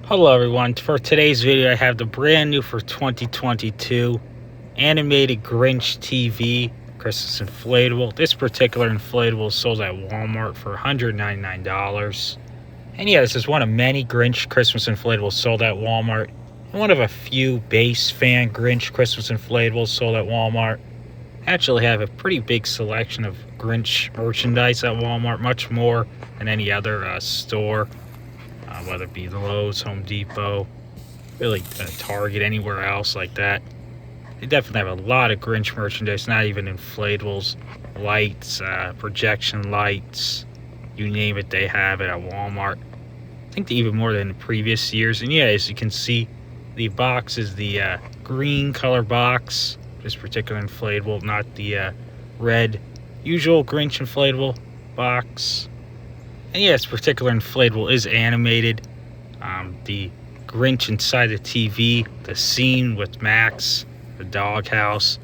Hello everyone, for today's video I have the brand new for 2022 animated Grinch TV Christmas inflatable. This particular inflatable is sold at Walmart for $199. And yeah, this is one of many Grinch Christmas inflatables sold at Walmart. And one of a few base fan Grinch Christmas inflatables sold at Walmart. I actually have a pretty big selection of Grinch merchandise at Walmart, much more than any other store. Whether it be Lowe's, Home Depot, really Target, anywhere else like that. They definitely have a lot of Grinch merchandise, not even inflatables, lights, projection lights, you name it, they have it at Walmart. I think even more than the previous years. And yeah, as you can see, the box is the green color box, this particular inflatable, not the red usual Grinch inflatable box. And yeah, this particular inflatable is animated. The Grinch inside the TV, the scene with Max, the doghouse,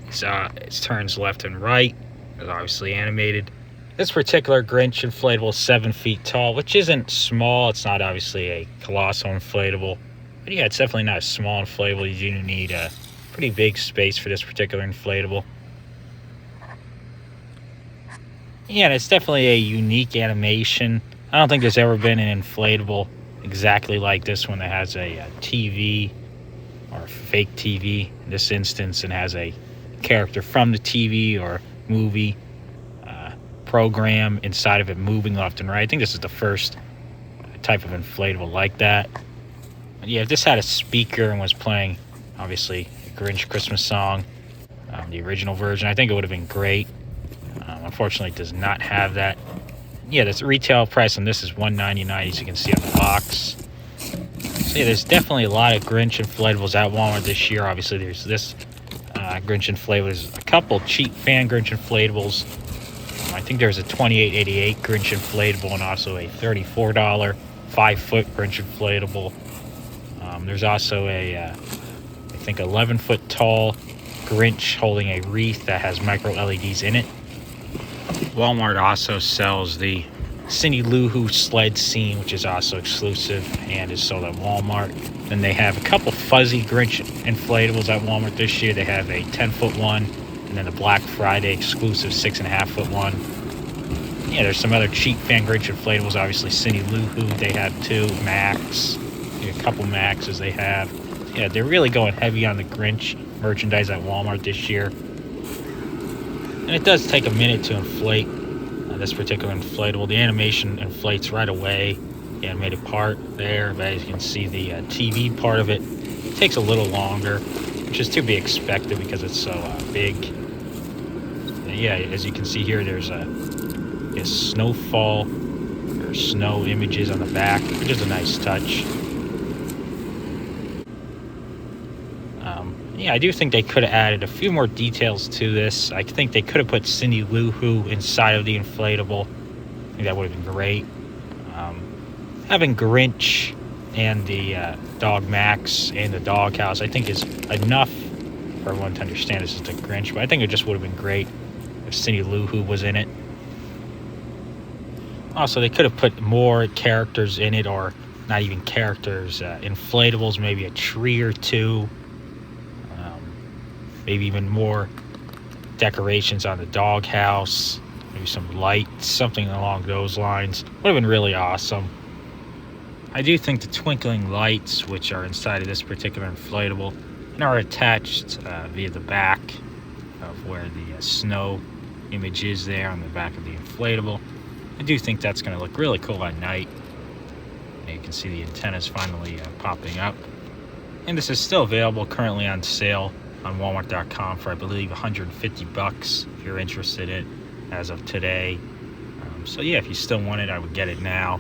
it turns left and right. It's obviously animated. This particular Grinch inflatable is 7 feet tall, which isn't small. It's not obviously a colossal inflatable. But yeah, it's definitely not a small inflatable. You do need a pretty big space for this particular inflatable. Yeah, and it's definitely a unique animation. I don't think there's ever been an inflatable exactly like this one that has a TV or a fake TV in this instance, and has a character from the TV or movie program inside of it moving left and right. I think this is the first type of inflatable like that. But yeah, if this had a speaker and was playing, obviously, a Grinch Christmas song, the original version, I think it would have been great. Unfortunately, it does not have that. Yeah, the retail price on this is $199, as you can see on the box. So yeah, there's definitely a lot of Grinch inflatables at Walmart this year. Obviously, there's this Grinch inflatable. There's a couple cheap fan Grinch inflatables. I think there's a $28.88 Grinch inflatable and also a $34 5-foot Grinch inflatable. There's also a, I think, 11-foot tall Grinch holding a wreath that has micro LEDs in it. Walmart also sells the Cindy Lou Who sled scene, which is also exclusive and is sold at Walmart. Then they have a couple fuzzy Grinch inflatables at Walmart this year. They have a 10-foot one and then a Black Friday exclusive 6.5-foot one. Yeah, there's some other cheap fan Grinch inflatables. Obviously, Cindy Lou Who they have too. Max, a couple Maxes they have. Yeah, they're really going heavy on the Grinch merchandise at Walmart this year. And it does take a minute to inflate this particular inflatable. The animation inflates right away, the animated part there. But as you can see, the TV part of it takes a little longer, which is to be expected because it's so big. And yeah, as you can see here, there's a snowfall or snow images on the back, which is a nice touch. Yeah, I do think they could have added a few more details to this. I think they could have put Cindy Lou Who inside of the inflatable. I think that would have been great. Having Grinch and the dog Max and the doghouse, I think, is enough for everyone to understand this is the Grinch. But I think it just would have been great if Cindy Lou Who was in it. Also, they could have put more characters in it, or not even characters, inflatables, maybe a tree or two. Maybe even more decorations on the doghouse, maybe some lights, something along those lines. Would have been really awesome. I do think the twinkling lights, which are inside of this particular inflatable and are attached via the back of where the snow image is there on the back of the inflatable, I do think that's going to look really cool at night. And you can see the antennas finally popping up. And this is still available, currently on sale on Walmart.com for, I believe, $150 if you're interested in it as of today. So yeah, if you still want it, I would get it now.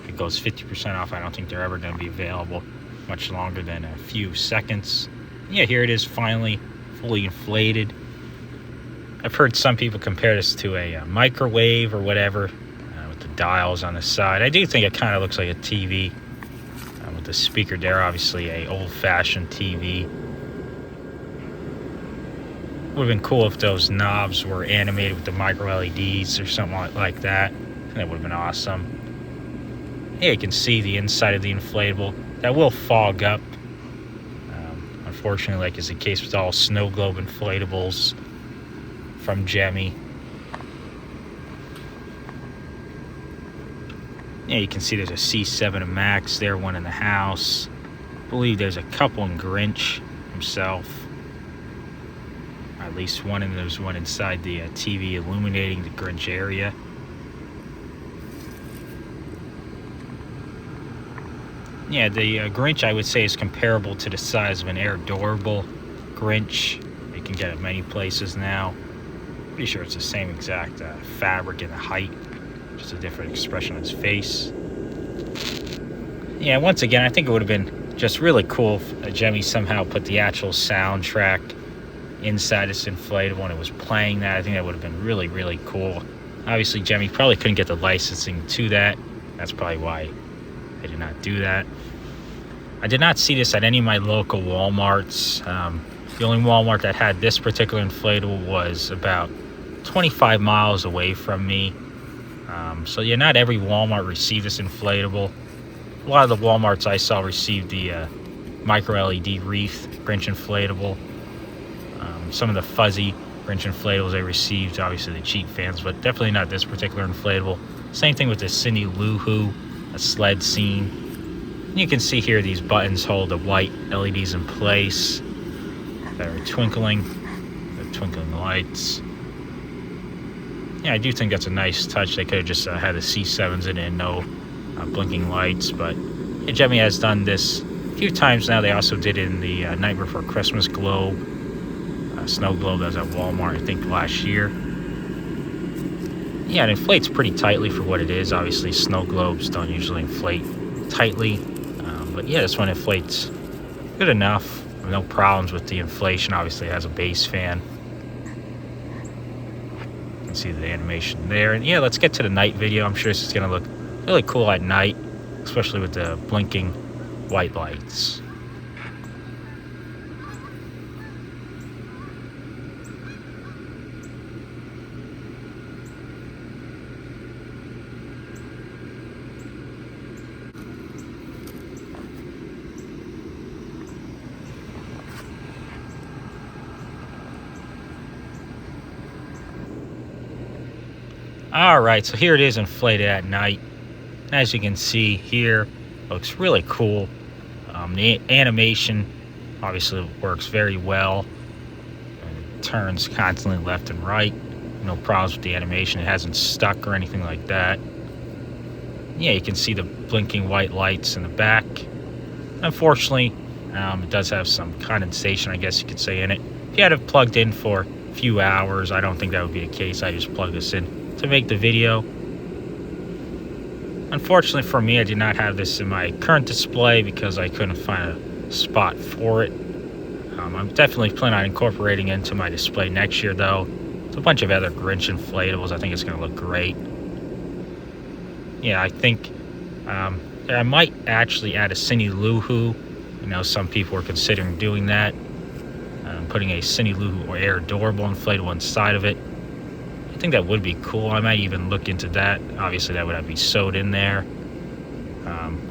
It goes 50% off. I don't think they're ever going to be available much longer than a few seconds. Yeah, here it is, finally fully inflated. I've heard some people compare this to a microwave or whatever, with the dials on the side. I do think it kind of looks like a TV with the speaker there. Obviously, a old-fashioned TV. Would have been cool if those knobs were animated with the micro LEDs or something like that. That would have been awesome. Here you can see the inside of the inflatable. That will fog up. Unfortunately, like is the case with all snow globe inflatables from Gemmy. Yeah, you can see there's a C7 of Max there, one in the house. I believe there's a couple in Grinch himself. At least one, and there's one inside the TV illuminating the Grinch area. Yeah, the Grinch I would say is comparable to the size of an air durable Grinch. You can get it many places now. Pretty sure it's the same exact fabric and the height, just a different expression on his face. Yeah, once again, I think it would have been just really cool if Gemmy somehow put the actual soundtrack inside this inflatable when it was playing that. I think that would have been really, really cool. Obviously, Gemmy probably couldn't get the licensing to that. That's probably why they did not do that. I did not see this at any of my local Walmarts. The only Walmart that had this particular inflatable was about 25 miles away from me. So yeah, not every Walmart received this inflatable. A lot of the Walmarts I saw received the micro LED wreath Grinch inflatable. Some of the fuzzy Grinch inflatables they received, obviously the cheap fans, but definitely not this particular inflatable. Same thing with the Cindy Lou Who, a sled scene. And you can see here these buttons hold the white LEDs in place that are twinkling, the twinkling lights. Yeah, I do think that's a nice touch. They could have just had the C7s in it and no blinking lights, but yeah, Gemmy has done this a few times now. They also did it in the Night Before Christmas globe, snow globe that was at Walmart, I think, last year. Yeah, it inflates pretty tightly for what it is. Obviously, snow globes don't usually inflate tightly, but yeah, this one inflates good enough. No problems with the inflation. Obviously, it has a base fan. You can see the animation there. And yeah, let's get to the night video. I'm sure this is going to look really cool at night, especially with the blinking white lights. Alright, so here it is inflated at night. As you can see here, looks really cool. The animation obviously works very well. It turns constantly left and right. No problems with the animation. It hasn't stuck or anything like that. Yeah, you can see the blinking white lights in the back. Unfortunately, it does have some condensation, I guess you could say, in it. If you had it plugged in for a few hours, I don't think that would be the case. I just plugged this in to make the video. Unfortunately for me, I did not have this in my current display because I couldn't find a spot for it. I'm definitely planning on incorporating it into my display next year, though. There's a bunch of other Grinch inflatables. I think it's going to look great. Yeah, I think I might actually add a Cindy Lou Who. I know some people were considering doing that. Putting a Cindy Lou Who or Air Adorable inflatable inside of it. I think that would be cool. I might even look into that. Obviously, that would have to be sewed in there.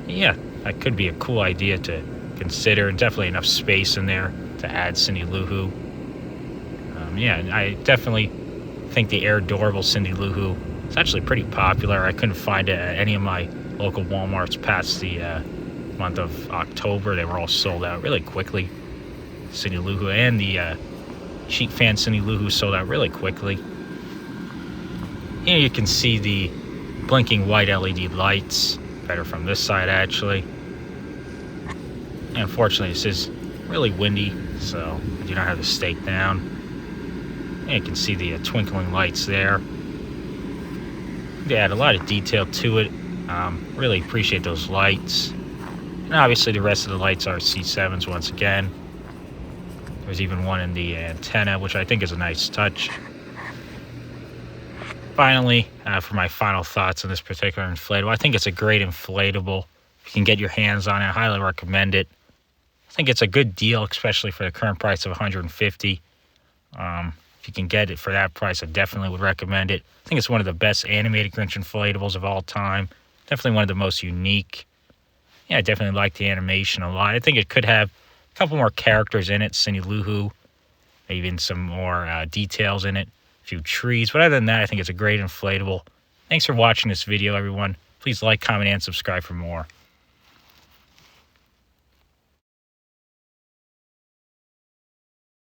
Yeah, that could be a cool idea to consider, and definitely enough space in there to add Cindy Lou Who. Yeah, I definitely think the Air Adorable Cindy Lou Who is actually pretty popular. I couldn't find it at any of my local Walmarts past the month of October. They were all sold out really quickly. Cindy Lou Who and the cheap fan Cindy Lou Who sold out really quickly. Here you can see the blinking white LED lights, better from this side actually. And unfortunately, this is really windy, so I do not have the stake down. And you can see the twinkling lights there. They add a lot of detail to it. Really appreciate those lights. And obviously the rest of the lights are C7s once again. There's even one in the antenna, which I think is a nice touch. Finally, for my final thoughts on this particular inflatable, I think it's a great inflatable. If you can get your hands on it, I highly recommend it. I think it's a good deal, especially for the current price of $150. If you can get it for that price, I definitely would recommend it. I think it's one of the best animated Grinch inflatables of all time. Definitely one of the most unique. Yeah, I definitely like the animation a lot. I think it could have a couple more characters in it, Cindy Lou Who, even some more details in it, a few trees. But other than that, I think it's a great inflatable. Thanks for watching this video, everyone. Please like, comment, and subscribe for more.